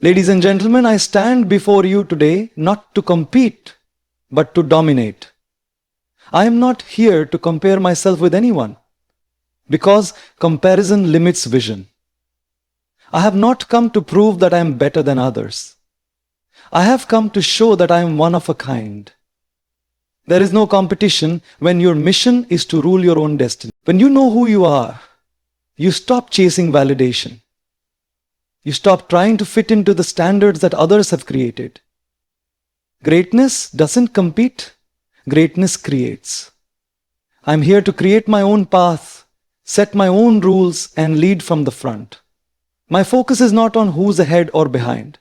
Ladies and gentlemen, I stand before you today not to compete, but to dominate. I am not here to compare myself with anyone, because comparison limits vision. I have not come to prove that I am better than others. I have come to show that I am one of a kind. There is no competition when your mission is to rule your own destiny. When you know who you are, you stop chasing validation. You stop trying to fit into the standards that others have created. Greatness doesn't compete, greatness creates. I'm here to create my own path, set my own rules, and lead from the front. My focus is not on who's ahead or behind,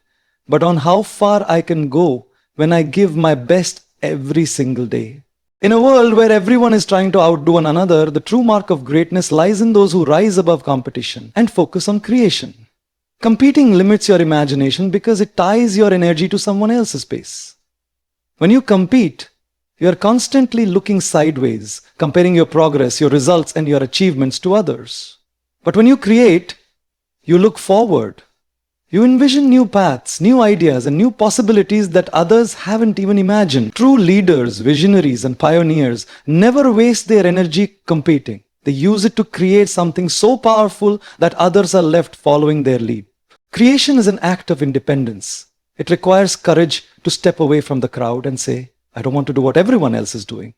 but on how far I can go when I give my best every single day. In a world where everyone is trying to outdo one another, the true mark of greatness lies in those who rise above competition and focus on creation. Competing limits your imagination because it ties your energy to someone else's pace. When you compete, you are constantly looking sideways, comparing your progress, your results, and your achievements to others. But when you create, you look forward. You envision new paths, new ideas, and new possibilities that others haven't even imagined. True leaders, visionaries, and pioneers never waste their energy competing. They use it to create something so powerful that others are left following their lead. Creation is an act of independence. It requires courage to step away from the crowd and say, I don't want to do what everyone else is doing.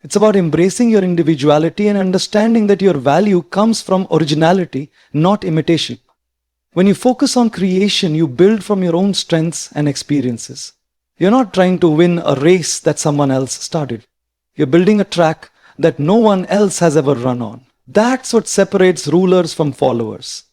It's about embracing your individuality and understanding that your value comes from originality, not imitation. When you focus on creation, you build from your own strengths and experiences. You're not trying to win a race that someone else started. You're building a track that no one else has ever run on. That's what separates rulers from followers.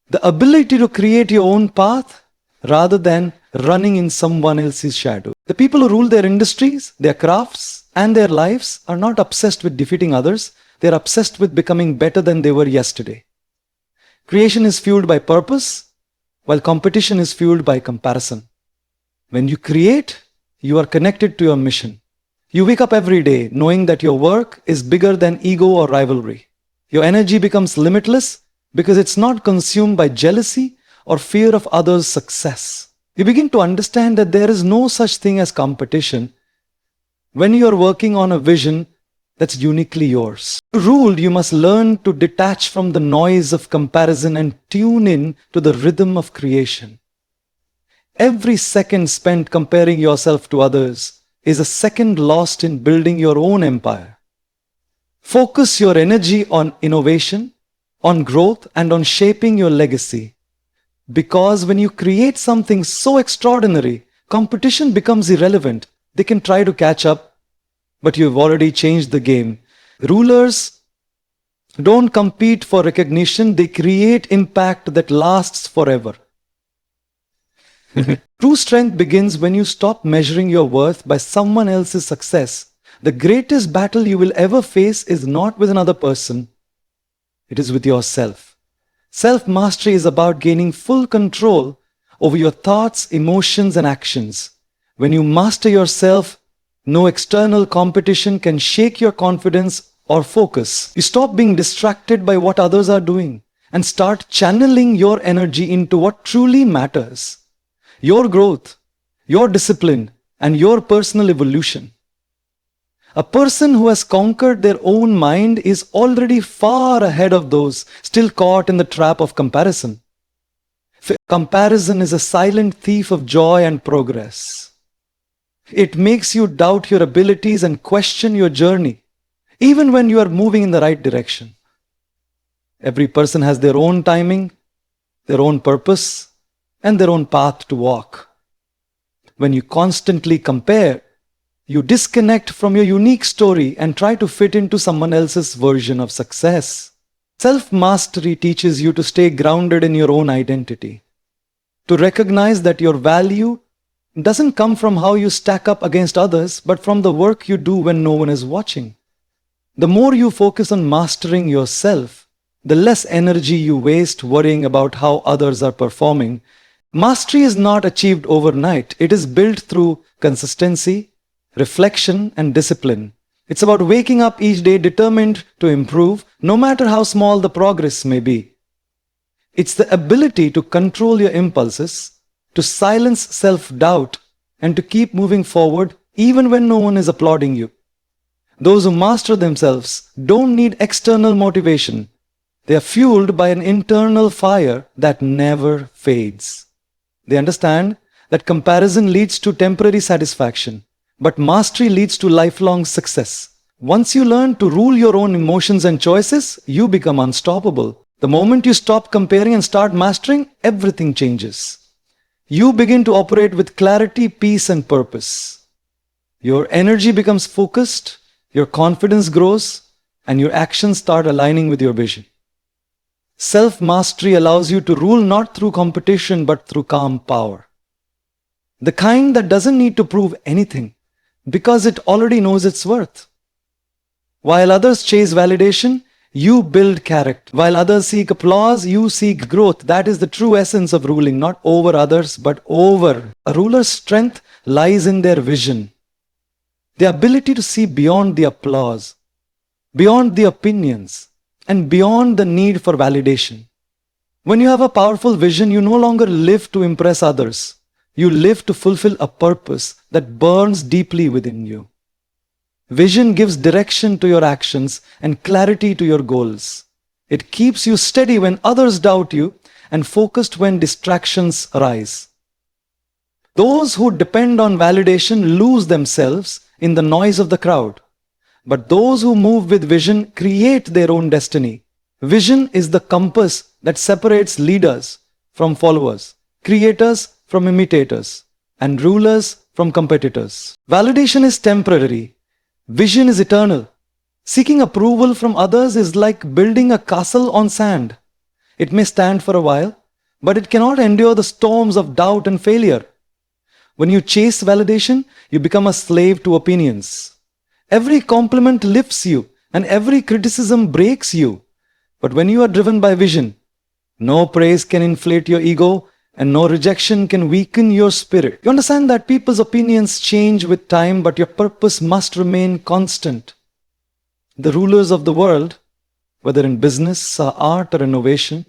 The ability to create your own path rather than running in someone else's shadow. The people who rule their industries, their crafts, and their lives are not obsessed with defeating others. They're obsessed with becoming better than they were yesterday. Creation is fueled by purpose, while competition is fueled by comparison. When you create, you are connected to your mission. You wake up every day knowing that your work is bigger than ego or rivalry. Your energy becomes limitless because it's not consumed by jealousy or fear of others' success. You begin to understand that there is no such thing as competition when you are working on a vision that's uniquely yours. To rule, you must learn to detach from the noise of comparison and tune in to the rhythm of creation. Every second spent comparing yourself to others is a second lost in building your own empire. Focus your energy on innovation, on growth, and on shaping your legacy. Because when you create something so extraordinary, competition becomes irrelevant. They can try to catch up, but you've already changed the game. Rulers don't compete for recognition, they create impact that lasts forever. True strength begins when you stop measuring your worth by someone else's success. The greatest battle you will ever face is not with another person, it is with yourself. Self-mastery is about gaining full control over your thoughts, emotions, and actions. When you master yourself, no external competition can shake your confidence or focus. You stop being distracted by what others are doing and start channeling your energy into what truly matters. Your growth, your discipline, and your personal evolution. A person who has conquered their own mind is already far ahead of those still caught in the trap of comparison. Comparison is a silent thief of joy and progress. It makes you doubt your abilities and question your journey, even when you are moving in the right direction. Every person has their own timing, their own purpose, and their own path to walk. When you constantly compare, you disconnect from your unique story and try to fit into someone else's version of success. Self-mastery teaches you to stay grounded in your own identity, to recognize that your value doesn't come from how you stack up against others, but from the work you do when no one is watching. The more you focus on mastering yourself, the less energy you waste worrying about how others are performing. Mastery is not achieved overnight. It is built through consistency, reflection, and discipline. It's about waking up each day determined to improve, no matter how small the progress may be. It's the ability to control your impulses, to silence self-doubt, and to keep moving forward even when no one is applauding you. Those who master themselves don't need external motivation. They are fueled by an internal fire that never fades. They understand that comparison leads to temporary satisfaction, but mastery leads to lifelong success. Once you learn to rule your own emotions and choices, you become unstoppable. The moment you stop comparing and start mastering, everything changes. You begin to operate with clarity, peace, and purpose. Your energy becomes focused, your confidence grows, and your actions start aligning with your vision. Self-mastery allows you to rule not through competition but through calm power. The kind that doesn't need to prove anything because it already knows its worth. While others chase validation, you build character. While others seek applause, you seek growth. That is the true essence of ruling, not over others but over. A ruler's strength lies in their vision. The ability to see beyond the applause, beyond the opinions, and beyond the need for validation. When you have a powerful vision, you no longer live to impress others. You live to fulfill a purpose that burns deeply within you. Vision gives direction to your actions and clarity to your goals. It keeps you steady when others doubt you and focused when distractions arise. Those who depend on validation lose themselves in the noise of the crowd. But those who move with vision create their own destiny. Vision is the compass that separates leaders from followers, creators from imitators, and rulers from competitors. Validation is temporary. Vision is eternal. Seeking approval from others is like building a castle on sand. It may stand for a while, but it cannot endure the storms of doubt and failure. When you chase validation, you become a slave to opinions. Every compliment lifts you and every criticism breaks you. But when you are driven by vision, no praise can inflate your ego and no rejection can weaken your spirit. You understand that people's opinions change with time, but your purpose must remain constant. The rulers of the world, whether in business, art, or innovation,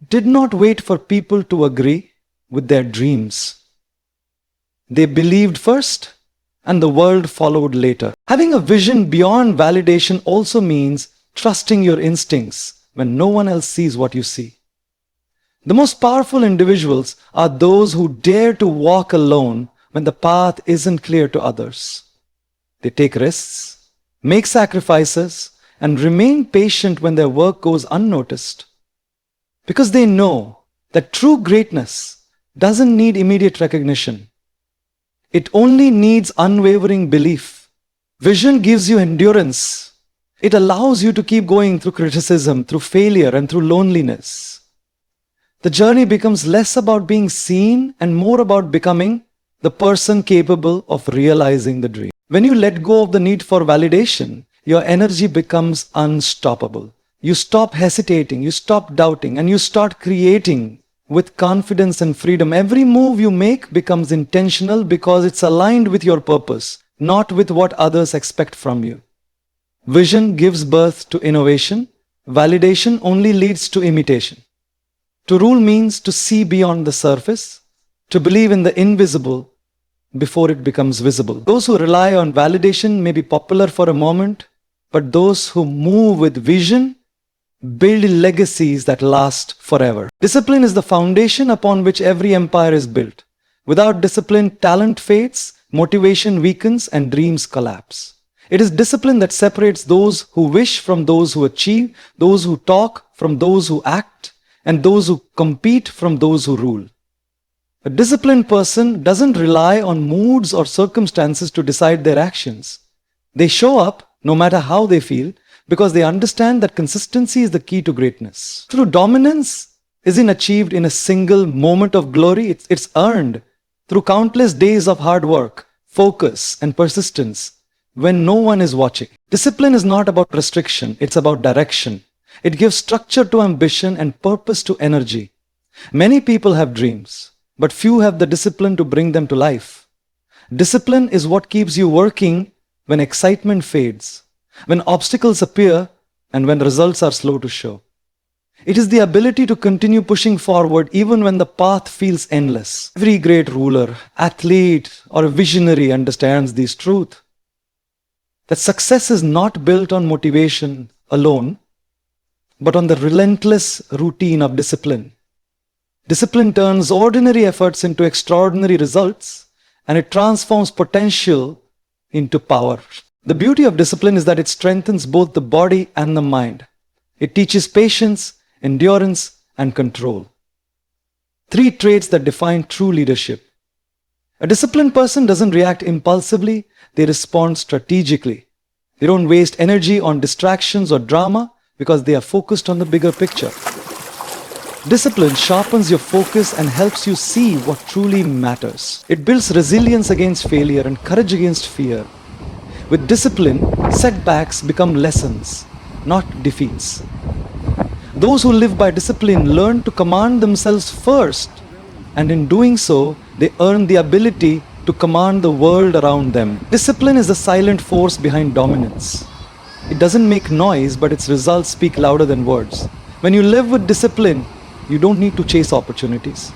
did not wait for people to agree with their dreams. They believed first, and the world followed later. Having a vision beyond validation also means trusting your instincts when no one else sees what you see. The most powerful individuals are those who dare to walk alone when the path isn't clear to others. They take risks, make sacrifices, and remain patient when their work goes unnoticed. Because they know that true greatness doesn't need immediate recognition. It only needs unwavering belief. Vision gives you endurance. It allows you to keep going through criticism, through failure, and through loneliness. The journey becomes less about being seen and more about becoming the person capable of realizing the dream. When you let go of the need for validation, your energy becomes unstoppable. You stop hesitating, you stop doubting, and you start creating with confidence and freedom. Every move you make becomes intentional because it's aligned with your purpose, not with what others expect from you. Vision gives birth to innovation. Validation only leads to imitation. To rule means to see beyond the surface, to believe in the invisible before it becomes visible. Those who rely on validation may be popular for a moment, but those who move with vision build legacies that last forever. Discipline is the foundation upon which every empire is built. Without discipline, talent fades, motivation weakens, and dreams collapse. It is discipline that separates those who wish from those who achieve, those who talk from those who act, and those who compete from those who rule. A disciplined person doesn't rely on moods or circumstances to decide their actions. They show up no matter how they feel, because they understand that consistency is the key to greatness. True dominance isn't achieved in a single moment of glory. It's earned through countless days of hard work, focus, and persistence when no one is watching. Discipline is not about restriction, it's about direction. It gives structure to ambition and purpose to energy. Many people have dreams, but few have the discipline to bring them to life. Discipline is what keeps you working when excitement fades, when obstacles appear, and when results are slow to show. It is the ability to continue pushing forward even when the path feels endless. Every great ruler, athlete, or visionary understands this truth. That success is not built on motivation alone, but on the relentless routine of discipline. Discipline turns ordinary efforts into extraordinary results, and it transforms potential into power. The beauty of discipline is that it strengthens both the body and the mind. It teaches patience, endurance, and control. 3 traits that define true leadership. A disciplined person doesn't react impulsively, they respond strategically. They don't waste energy on distractions or drama because they are focused on the bigger picture. Discipline sharpens your focus and helps you see what truly matters. It builds resilience against failure and courage against fear. With discipline, setbacks become lessons, not defeats. Those who live by discipline learn to command themselves first, and in doing so, they earn the ability to command the world around them. Discipline is the silent force behind dominance. It doesn't make noise, but its results speak louder than words. When you live with discipline, you don't need to chase opportunities.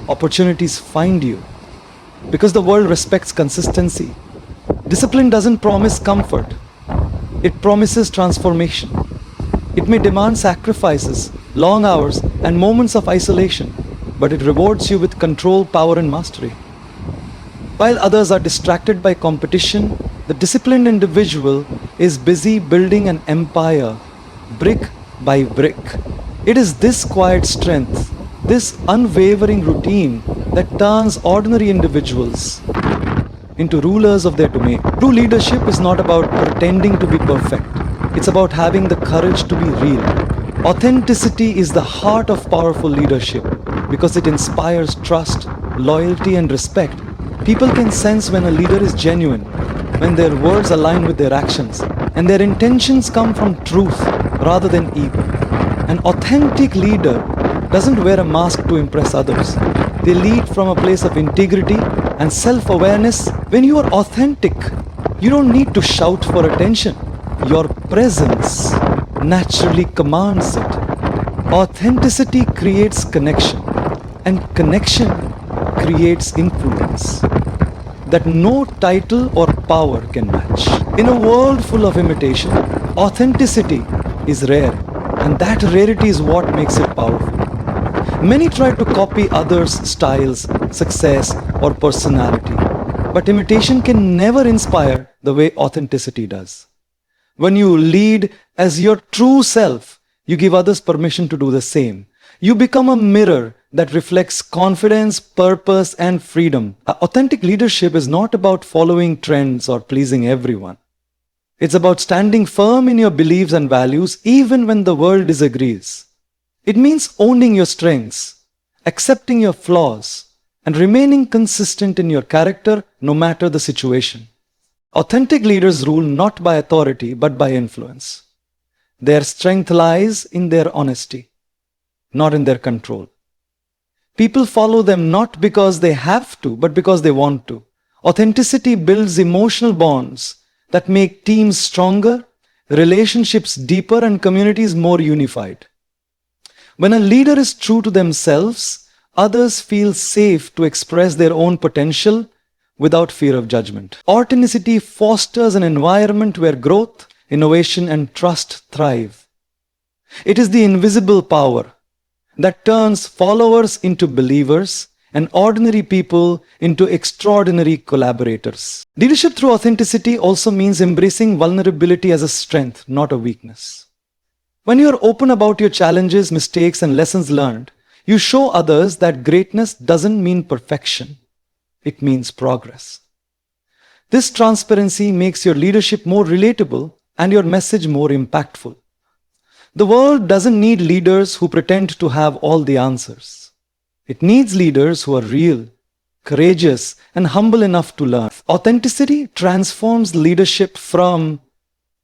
Opportunities find you because the world respects consistency. Discipline doesn't promise comfort. It promises transformation. It may demand sacrifices, long hours, and moments of isolation, but it rewards you with control, power, and mastery. While others are distracted by competition, the disciplined individual is busy building an empire, brick by brick. It is this quiet strength, this unwavering routine that turns ordinary individuals into rulers of their domain. True leadership is not about pretending to be perfect. It's about having the courage to be real. Authenticity is the heart of powerful leadership because it inspires trust, loyalty, and respect. People can sense when a leader is genuine, when their words align with their actions, and their intentions come from truth rather than ego. An authentic leader doesn't wear a mask to impress others. They lead from a place of integrity and self-awareness. When you are authentic, you don't need to shout for attention. Your presence naturally commands it. Authenticity creates connection, and connection creates influence that no title or power can match. In a world full of imitation, authenticity is rare, and that rarity is what makes it powerful. Many try to copy others' styles, success, or personality, but imitation can never inspire the way authenticity does. When you lead as your true self, you give others permission to do the same. You become a mirror that reflects confidence, purpose, and freedom. Authentic leadership is not about following trends or pleasing everyone. It's about standing firm in your beliefs and values even when the world disagrees. It means owning your strengths, accepting your flaws, and remaining consistent in your character no matter the situation. Authentic leaders rule not by authority but by influence. Their strength lies in their honesty, not in their control. People follow them not because they have to, but because they want to. Authenticity builds emotional bonds that make teams stronger, relationships deeper, and communities more unified. When a leader is true to themselves, others feel safe to express their own potential without fear of judgment. Authenticity fosters an environment where growth, innovation, and trust thrive. It is the invisible power that turns followers into believers and ordinary people into extraordinary collaborators. Leadership through authenticity also means embracing vulnerability as a strength, not a weakness. When you are open about your challenges, mistakes, and lessons learned, you show others that greatness doesn't mean perfection. It means progress. This transparency makes your leadership more relatable and your message more impactful. The world doesn't need leaders who pretend to have all the answers. It needs leaders who are real, courageous, and humble enough to learn. Authenticity transforms leadership from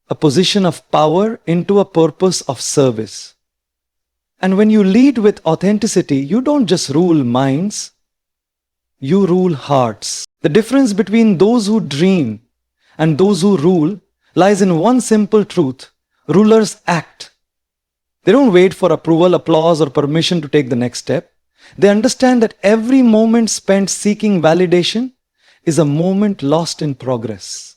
a position of power into a purpose of service. And when you lead with authenticity, you don't just rule minds, you rule hearts. The difference between those who dream and those who rule lies in one simple truth: rulers act, They don't wait for approval, applause, or permission to take the next step. They understand that every moment spent seeking validation is a moment lost in progress.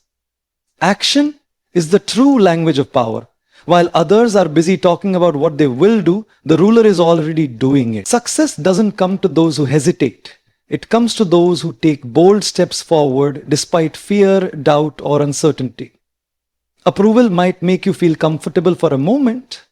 Action is the true language of power. While others are busy talking about what they will do, the ruler is already doing it. Success doesn't come to those who hesitate. It comes to those who take bold steps forward despite fear, doubt, or uncertainty. Approval might make you feel comfortable for a moment,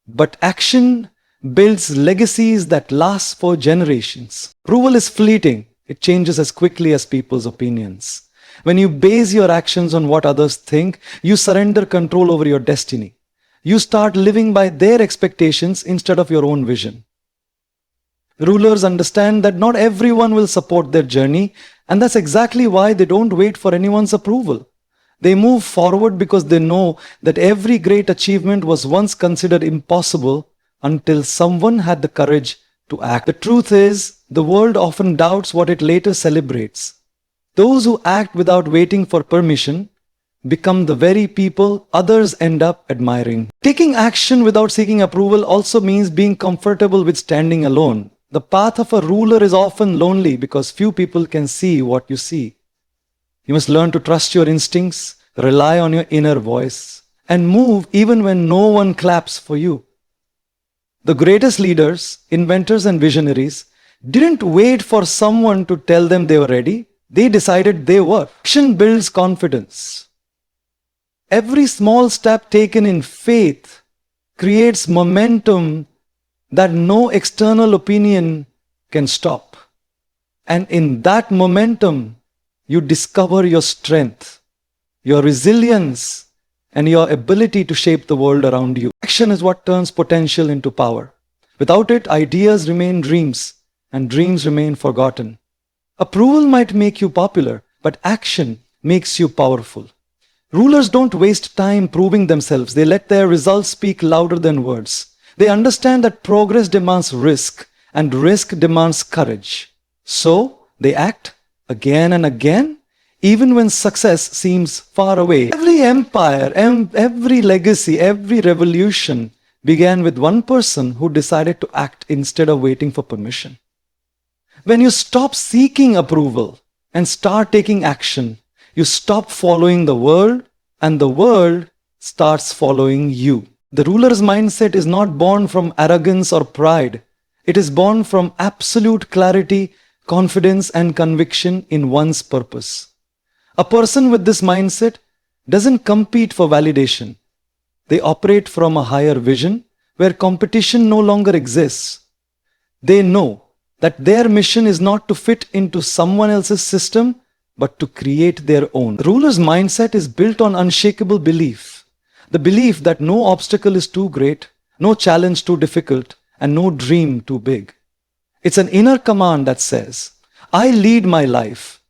but action builds legacies that last for generations. Approval is fleeting. It changes as quickly as people's opinions. When you base your actions on what others think, you surrender control over your destiny. You start living by their expectations instead of your own vision. Rulers understand that not everyone will support their journey, and that's exactly why they don't wait for anyone's approval. They move forward because they know that every great achievement was once considered impossible until someone had the courage to act. The truth is, the world often doubts what it later celebrates. Those who act without waiting for permission become the very people others end up admiring. Taking action without seeking approval also means being comfortable with standing alone. The path of a ruler is often lonely because few people can see what you see. You must learn to trust your instincts, rely on your inner voice, and move even when no one claps for you. The greatest leaders, inventors, and visionaries didn't wait for someone to tell them they were ready. They decided they were. Action builds confidence. Every small step taken in faith creates momentum that no external opinion can stop. And in that momentum, you discover your strength, your resilience, and your ability to shape the world around you. Action is what turns potential into power. Without it, ideas remain dreams, and dreams remain forgotten. Approval might make you popular, but action makes you powerful. Rulers don't waste time proving themselves. They let their results speak louder than words. They understand that progress demands risk, and risk demands courage. So, they act again and again, even when success seems far away. Every empire, every legacy, every revolution began with one person who decided to act instead of waiting for permission. When you stop seeking approval and start taking action, you stop following the world, and the world starts following you. The ruler's mindset is not born from arrogance or pride. It is born from absolute clarity, confidence, and conviction in one's purpose. A person with this mindset doesn't compete for validation. They operate from a higher vision where competition no longer exists. They know that their mission is not to fit into someone else's system, but to create their own. The ruler's mindset is built on unshakable belief. The belief that no obstacle is too great, no challenge too difficult, and no dream too big. It's an inner command that says, I lead my life.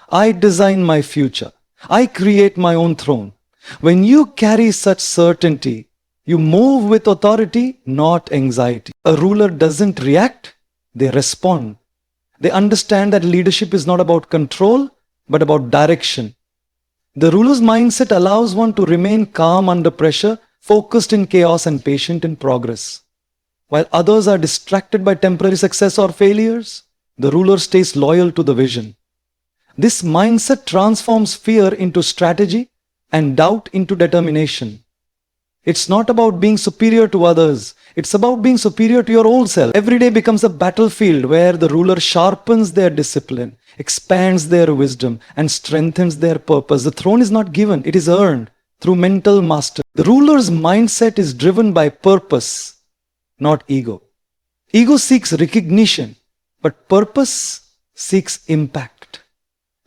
I design my future. I create my own throne. When you carry such certainty, you move with authority, not anxiety. A ruler doesn't react, they respond. They understand that leadership is not about control, but about direction. The ruler's mindset allows one to remain calm under pressure, focused in chaos, and patient in progress. While others are distracted by temporary success or failures, the ruler stays loyal to the vision. This mindset transforms fear into strategy and doubt into determination. It's not about being superior to others. It's about being superior to your old self. Every day becomes a battlefield where the ruler sharpens their discipline, expands their wisdom, and strengthens their purpose. The throne is not given, it is earned through mental mastery. The ruler's mindset is driven by purpose, not ego. Ego seeks recognition, but purpose seeks impact.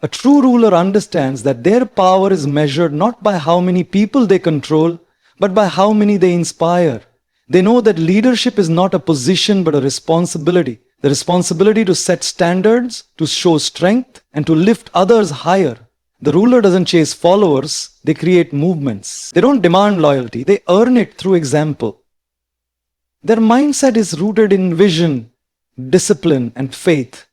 A true ruler understands that their power is measured not by how many people they control, but by how many they inspire. They know that leadership is not a position but a responsibility. The responsibility to set standards, to show strength, and to lift others higher. The ruler doesn't chase followers, they create movements. They don't demand loyalty, they earn it through example. Their mindset is rooted in vision, discipline, and faith.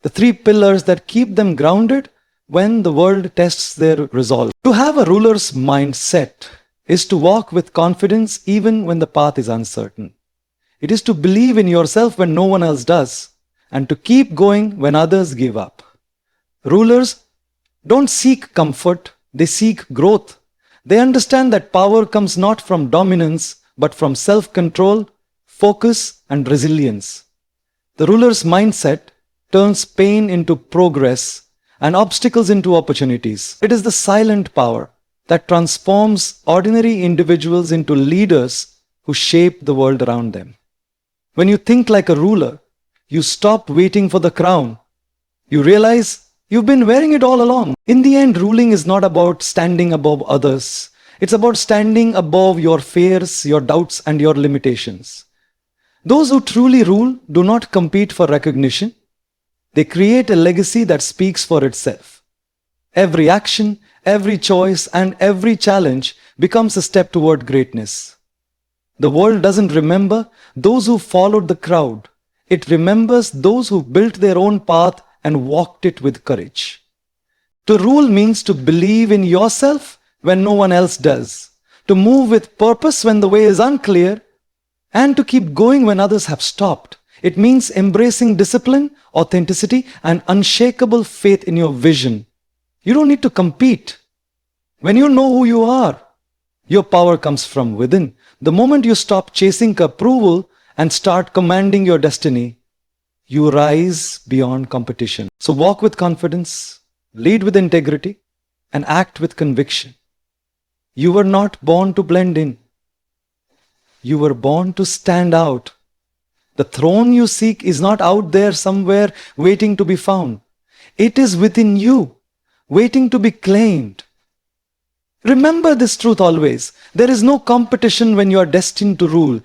The three pillars that keep them grounded when the world tests their resolve. To have a ruler's mindset is to walk with confidence even when the path is uncertain. It is to believe in yourself when no one else does, and to keep going when others give up. Rulers don't seek comfort, they seek growth. They understand that power comes not from dominance, but from self-control, focus, and resilience. The ruler's mindset turns pain into progress and obstacles into opportunities. It is the silent power that transforms ordinary individuals into leaders who shape the world around them. When you think like a ruler, you stop waiting for the crown. You realize you've been wearing it all along. In the end, ruling is not about standing above others. It's about standing above your fears, your doubts, and your limitations. Those who truly rule do not compete for recognition. They create a legacy that speaks for itself. Every action, every choice, and every challenge becomes a step toward greatness. The world doesn't remember those who followed the crowd. It remembers those who built their own path and walked it with courage. To rule means to believe in yourself when no one else does, to move with purpose when the way is unclear, and to keep going when others have stopped. It means embracing discipline, authenticity, and unshakable faith in your vision. You don't need to compete. When you know who you are, your power comes from within. The moment you stop chasing approval and start commanding your destiny, you rise beyond competition. So walk with confidence, lead with integrity, and act with conviction. You were not born to blend in. You were born to stand out. The throne you seek is not out there somewhere waiting to be found. It is within you, waiting to be claimed. Remember this truth always. There is no competition when you are destined to rule.